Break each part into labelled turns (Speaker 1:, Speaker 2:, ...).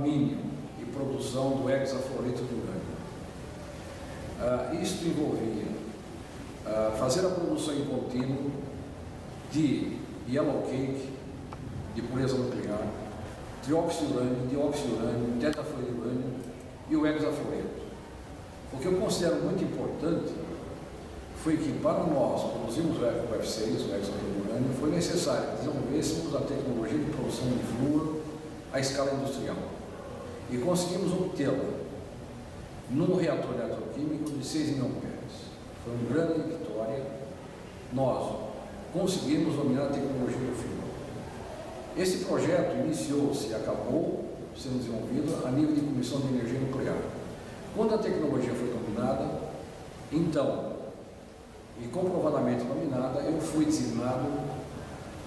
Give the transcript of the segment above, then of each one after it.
Speaker 1: alumínio e produção do hexafluoreto de urânio. Isto envolvia fazer a produção em contínuo de yellow cake, de pureza nuclear, dióxido de urânio, tetafluorurânio e o hexafluoreto. O que eu considero muito importante foi que, para nós produzirmos o F6, o hexafluorurânio, foi necessário que desenvolvêssemos a tecnologia de produção de flúor à escala industrial e conseguimos obtê-la num reator eletroquímico de 6.000 amperes. Foi uma grande vitória. Nós conseguimos dominar a tecnologia do flúor. Esse projeto iniciou-se e acabou sendo desenvolvido a nível de Comissão de Energia Nuclear. Quando a tecnologia foi dominada, então, e comprovadamente dominada, eu fui designado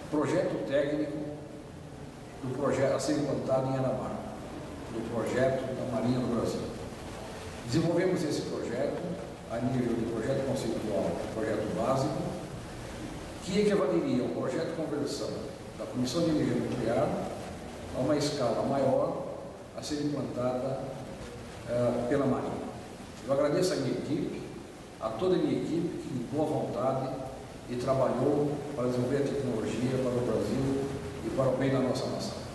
Speaker 1: projeto técnico do projeto a ser implantado em Anamar, do projeto da Marinha do Brasil. Desenvolvemos esse projeto a nível de projeto conceitual, projeto básico, que equivaleria ao projeto de conversão da Comissão de Energia Nuclear a uma escala maior a ser implantada pela Marinha. Eu agradeço a minha equipe, a toda a minha equipe que, de boa vontade, e trabalhou para desenvolver a tecnologia para o Brasil e para o bem da nossa nação.